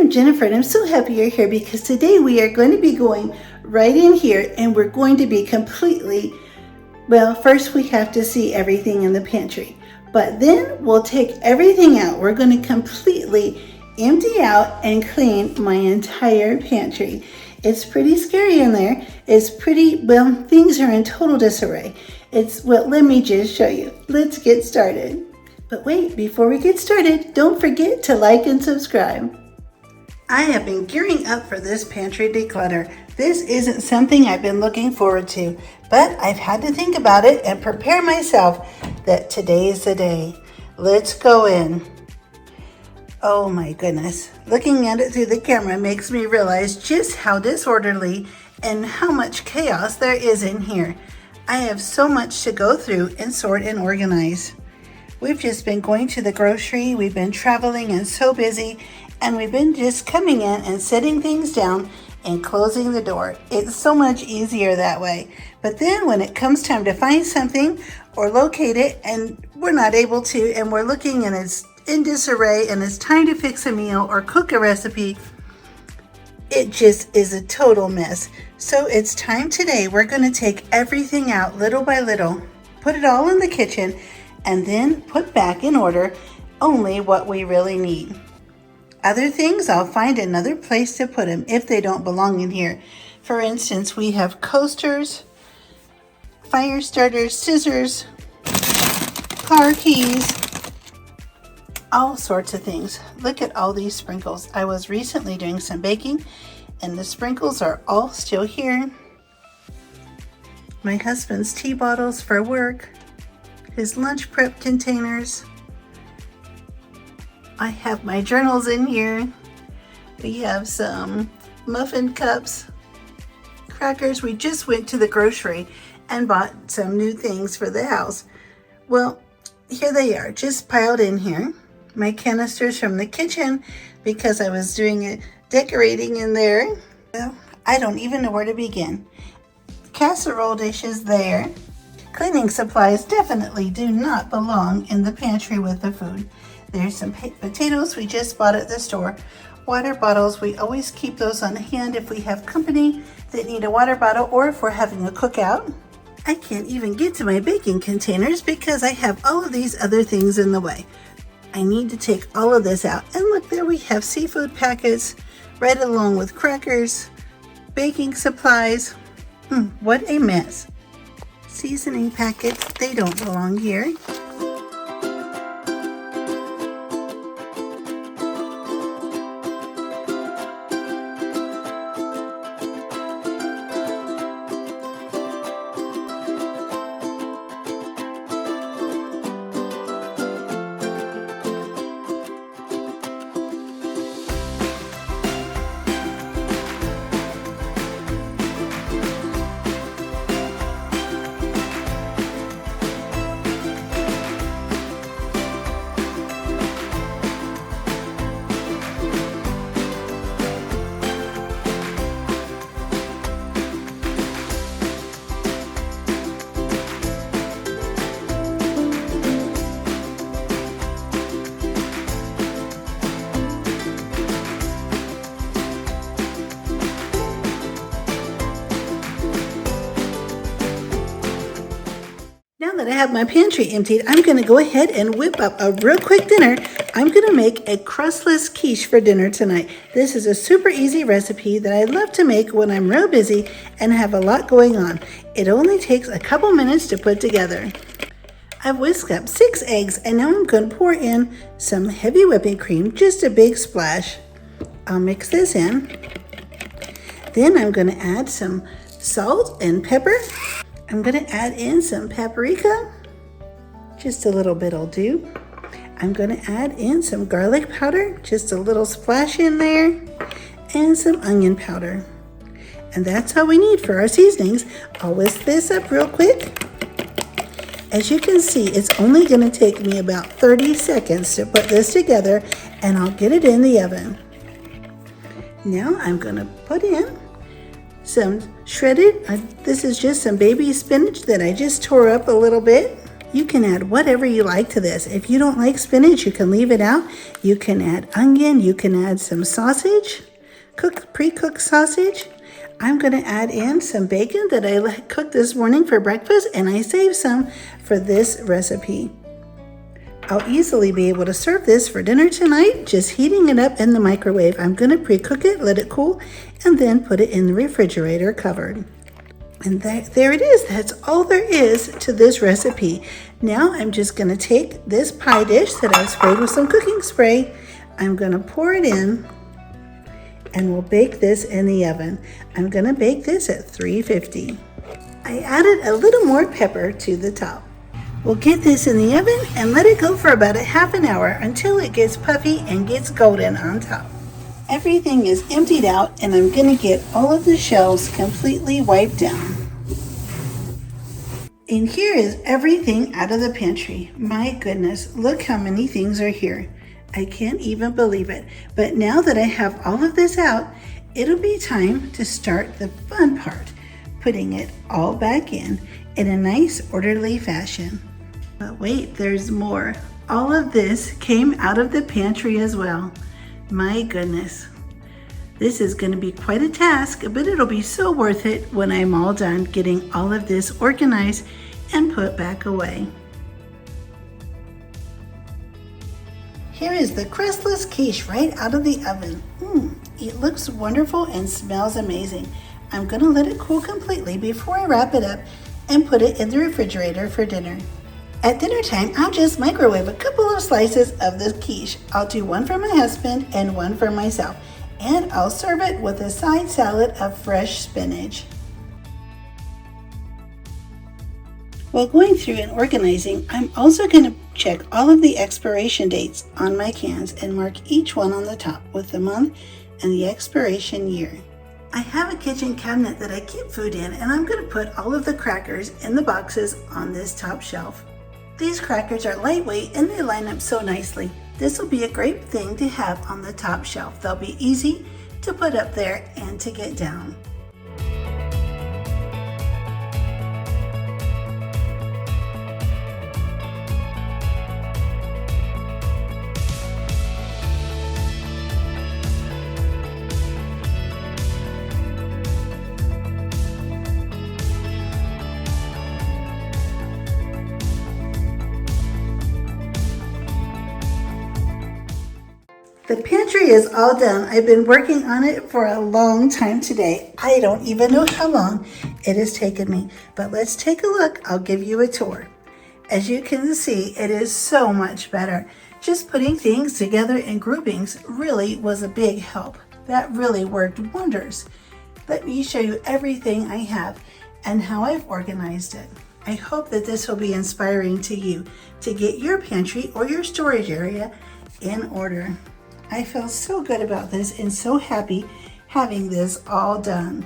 am Jennifer, and I'm so happy you're here because today we are going to be going right in here and we're going to be completely, well, first we have to see everything in the pantry, but then we'll take everything out. We're going to completely empty out and clean my entire pantry. It's pretty scary in there. It's pretty, well, things are in total disarray. Well, let me just show you. Let's get started. But wait, before we get started, don't forget to like and subscribe. I have been gearing up for this pantry declutter. This isn't something I've been looking forward to, but I've had to think about it and prepare myself that today is the day. Let's go in. Oh my goodness. Looking at it through the camera makes me realize just how disorderly and how much chaos there is in here. I have so much to go through and sort and organize. We've just been going to the grocery, we've been traveling and so busy, and we've been just coming in and setting things down and closing the door. It's so much easier that way. But then when it comes time to find something or locate it and we're not able to, and we're looking and it's in disarray and it's time to fix a meal or cook a recipe, it just is a total mess. So it's time today. We're going to take everything out little by little, put it all in the kitchen, and then put back in order only what we really need. Other things, I'll find another place to put them if they don't belong in here. For instance, we have coasters, fire starters, scissors, car keys, all sorts of things. Look at all these sprinkles. I was recently doing some baking and the sprinkles are all still here. My husband's tea bottles for work, his lunch prep containers. I have my journals in here. We have some muffin cups, crackers. We just went to the grocery and bought some new things for the house. Well, here they are, just piled in here. My canisters from the kitchen because I was doing it, decorating in there. Well, I don't even know where to begin. Casserole dishes there. Cleaning supplies definitely do not belong in the pantry with the food. There's some potatoes we just bought at the store. Water bottles, we always keep those on hand if we have company that need a water bottle or if we're having a cookout. I can't even get to my baking containers because I have all of these other things in the way. I need to take all of this out. And look, there we have seafood packets right along with crackers, baking supplies. What a mess. Seasoning packets, they don't belong here. Now that I have my pantry emptied, I'm going to go ahead and whip up a real quick dinner. I'm going to make a crustless quiche for dinner tonight. This is a super easy recipe that I love to make when I'm real busy and have a lot going on. It only takes a couple minutes to put together. I've whisked up 6 eggs and now I'm going to pour in some heavy whipping cream, just a big splash. I'll mix this in. Then I'm going to add some salt and pepper. I'm going to add in some paprika, just a little bit will do. I'm going to add in some garlic powder, just a little splash in there, and some onion powder. And that's all we need for our seasonings. I'll whisk this up real quick. As you can see, it's only going to take me about 30 seconds to put this together, and I'll get it in the oven. Now I'm going to put in some shredded, this is just some baby spinach that I just tore up a little bit. You can add whatever you like to this. If you don't like spinach, you can leave it out. You can add onion, you can add some sausage, pre-cooked sausage. I'm gonna add in some bacon that I cooked this morning for breakfast, and I saved some for this recipe. I'll easily be able to serve this for dinner tonight, just heating it up in the microwave. I'm gonna pre-cook it, let it cool, and then put it in the refrigerator covered. And there it is. That's all there is to this recipe. Now I'm just gonna take this pie dish that I've sprayed with some cooking spray. I'm gonna pour it in, and we'll bake this in the oven. I'm gonna bake this at 350. I added a little more pepper to the top. We'll get this in the oven and let it go for about a half an hour until it gets puffy and gets golden on top. Everything is emptied out, and I'm gonna get all of the shelves completely wiped down. And here is everything out of the pantry. My goodness, look how many things are here. I can't even believe it. But now that I have all of this out, it'll be time to start the fun part, putting it all back in a nice orderly fashion. But wait, there's more. All of this came out of the pantry as well. My goodness. This is going to be quite a task, but it'll be so worth it when I'm all done getting all of this organized and put back away. Here is the Crustless Quiche right out of the oven. It looks wonderful and smells amazing. I'm going to let it cool completely before I wrap it up and put it in the refrigerator for dinner. At dinner time, I'll just microwave a couple of slices of the quiche. I'll do one for my husband and one for myself, and I'll serve it with a side salad of fresh spinach. While going through and organizing, I'm also going to check all of the expiration dates on my cans and mark each one on the top with the month and the expiration year. I have a kitchen cabinet that I keep food in, and I'm going to put all of the crackers in the boxes on this top shelf. These crackers are lightweight and they line up so nicely. This will be a great thing to have on the top shelf. They'll be easy to put up there and to get down. The pantry is all done. I've been working on it for a long time today. I don't even know how long it has taken me, but let's take a look. I'll give you a tour. As you can see, it is so much better. Just putting things together in groupings really was a big help. That really worked wonders. Let me show you everything I have and how I've organized it. I hope that this will be inspiring to you to get your pantry or your storage area in order. I feel so good about this and so happy having this all done.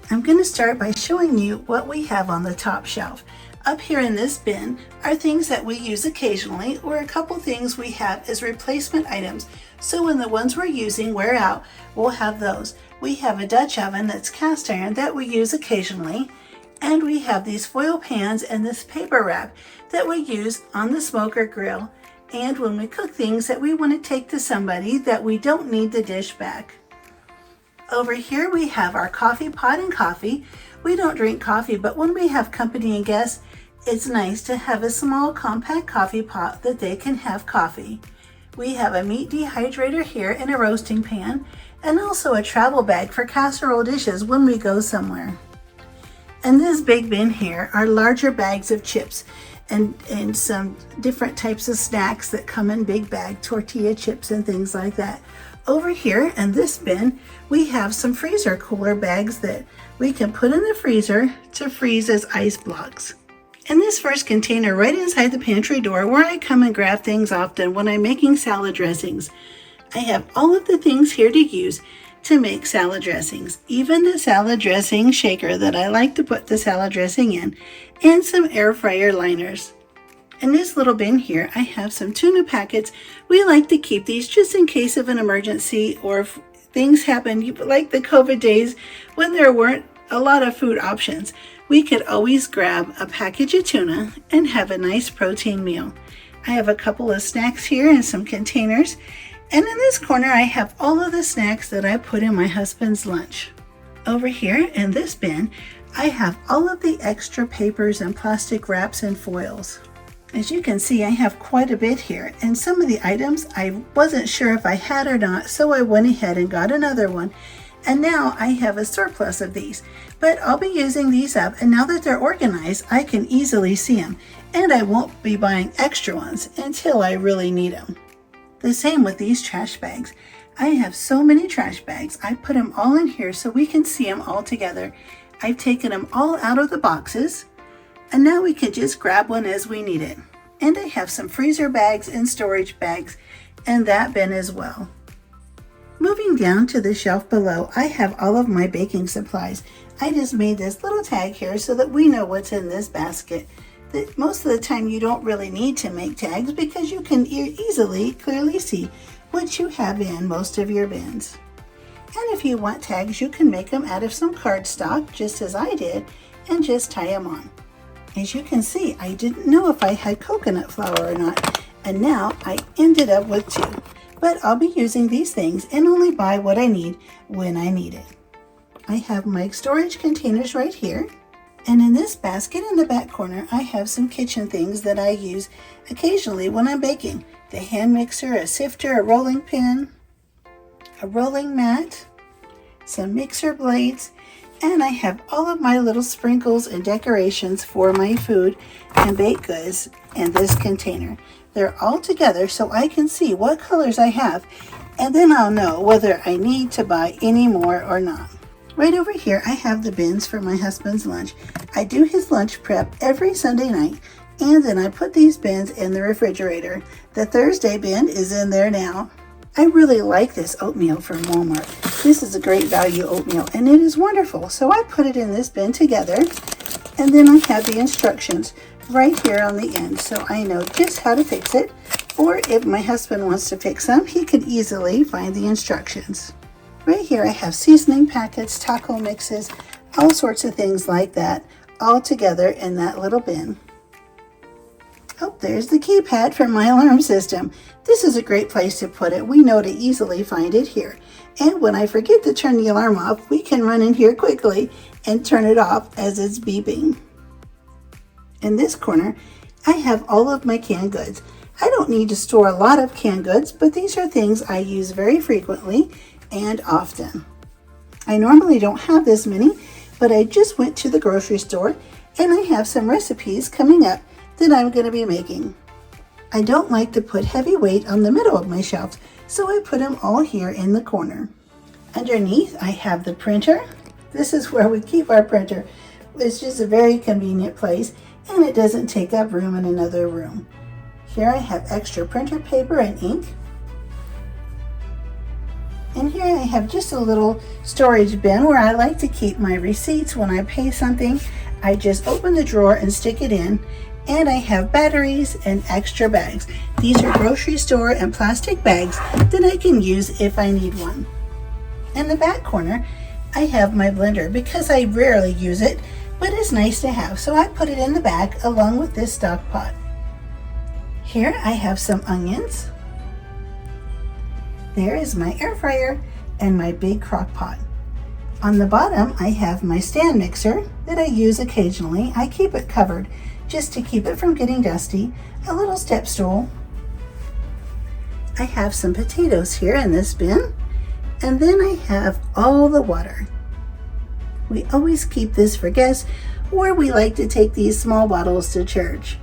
I'm going to start by showing you what we have on the top shelf. Up here in this bin are things that we use occasionally, or a couple things we have as replacement items. So when the ones we're using wear out, we'll have those. We have a Dutch oven that's cast iron that we use occasionally, and we have these foil pans and this paper wrap that we use on the smoker grill, and when we cook things that we want to take to somebody that we don't need the dish back. Over here we have our coffee pot and coffee. We don't drink coffee, but when we have company and guests, it's nice to have a small compact coffee pot that they can have coffee. We have a meat dehydrator here and a roasting pan, and also a travel bag for casserole dishes when we go somewhere. And this big bin here are larger bags of chips and some different types of snacks that come in big bag, tortilla chips and things like that. Over here in this bin, we have some freezer cooler bags that we can put in the freezer to freeze as ice blocks. In this first container right inside the pantry door, where I come and grab things often when I'm making salad dressings, I have all of the things here to use to make salad dressings, even the salad dressing shaker that I like to put the salad dressing in, and some air fryer liners. In this little bin here, I have some tuna packets. We like to keep these just in case of an emergency, or if things happen, like the COVID days when there weren't a lot of food options. We could always grab a package of tuna and have a nice protein meal. I have a couple of snacks here in some containers, and in this corner I have all of the snacks that I put in my husband's lunch. Over here in this bin, I have all of the extra papers and plastic wraps and foils. As you can see, I have quite a bit here, and some of the items I wasn't sure if I had or not, so I went ahead and got another one, and now I have a surplus of these. But I'll be using these up, and now that they're organized, I can easily see them, and I won't be buying extra ones until I really need them. The same with these trash bags. I have so many trash bags. I put them all in here so we can see them all together. I've taken them all out of the boxes, and now we can just grab one as we need it. And I have some freezer bags and storage bags in that bin as well. Moving down to the shelf below, I have all of my baking supplies. I just made this little tag here so that we know what's in this basket. Most of the time you don't really need to make tags because you can easily, clearly see what you have in most of your bins. And if you want tags, you can make them out of some cardstock, just as I did, and just tie them on. As you can see, I didn't know if I had coconut flour or not, and now I ended up with 2. But I'll be using these things and only buy what I need when I need it. I have my storage containers right here, and in this basket in the back corner, I have some kitchen things that I use occasionally when I'm baking. The hand mixer, a sifter, a rolling pin, a rolling mat, some mixer blades, and I have all of my little sprinkles and decorations for my food and baked goods in this container. They're all together so I can see what colors I have, and then I'll know whether I need to buy any more or not. Right over here I have the bins for my husband's lunch. I do his lunch prep every Sunday night, and then I put these bins in the refrigerator. The Thursday bin is in there now. I really like this oatmeal from Walmart. This is a great value oatmeal, and it is wonderful. So I put it in this bin together, and then I have the instructions right here on the end, so I know just how to fix it. Or if my husband wants to fix them, he could easily find the instructions. Right here I have seasoning packets, taco mixes, all sorts of things like that, all together in that little bin. Oh, there's the keypad for my alarm system. This is a great place to put it. We know to easily find it here. And when I forget to turn the alarm off, we can run in here quickly and turn it off as it's beeping. In this corner, I have all of my canned goods. I don't need to store a lot of canned goods, but these are things I use very frequently and often. I normally don't have this many, but I just went to the grocery store and I have some recipes coming up that I'm going to be making. I don't like to put heavy weight on the middle of my shelves, so I put them all here in the corner. Underneath, I have the printer. This is where we keep our printer. It's just a very convenient place, and it doesn't take up room in another room. Here I have extra printer paper and ink. And here I have just a little storage bin where I like to keep my receipts when I pay something. I just open the drawer and stick it in. And I have batteries and extra bags. These are grocery store and plastic bags that I can use if I need one. In the back corner, I have my blender because I rarely use it, but it's nice to have. So I put it in the back along with this stock pot. Here I have some onions. There is my air fryer and my big crock pot. On the bottom, I have my stand mixer that I use occasionally. I keep it covered just to keep it from getting dusty, a little step stool. I have some potatoes here in this bin, and then I have all the water. We always keep this for guests, or we like to take these small bottles to church.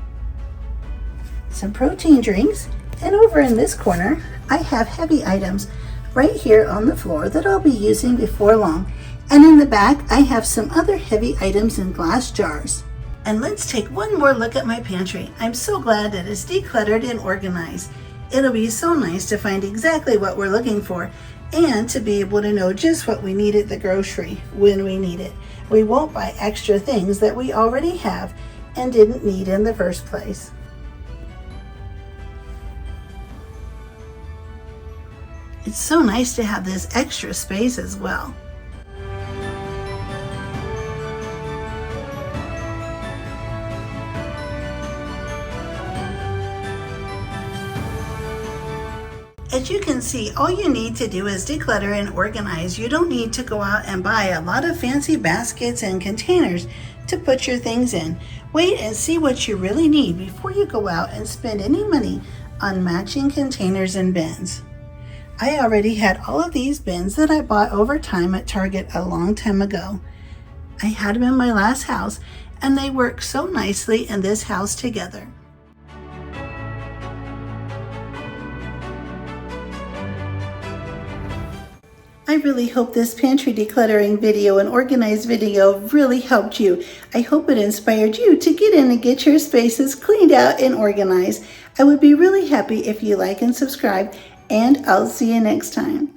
Some protein drinks, and over in this corner, I have heavy items right here on the floor that I'll be using before long, and in the back, I have some other heavy items in glass jars. And let's take one more look at my pantry. I'm so glad that it's decluttered and organized. It'll be so nice to find exactly what we're looking for and to be able to know just what we need at the grocery when we need it. We won't buy extra things that we already have and didn't need in the first place. It's so nice to have this extra space as well. As you can see, all you need to do is declutter and organize. You don't need to go out and buy a lot of fancy baskets and containers to put your things in. Wait and see what you really need before you go out and spend any money on matching containers and bins. I already had all of these bins that I bought over time at Target a long time ago. I had them in my last house and they work so nicely in this house together. I really hope this pantry decluttering video and organized video really helped you. I hope it inspired you to get in and get your spaces cleaned out and organized. I would be really happy if you like and subscribe, and I'll see you next time.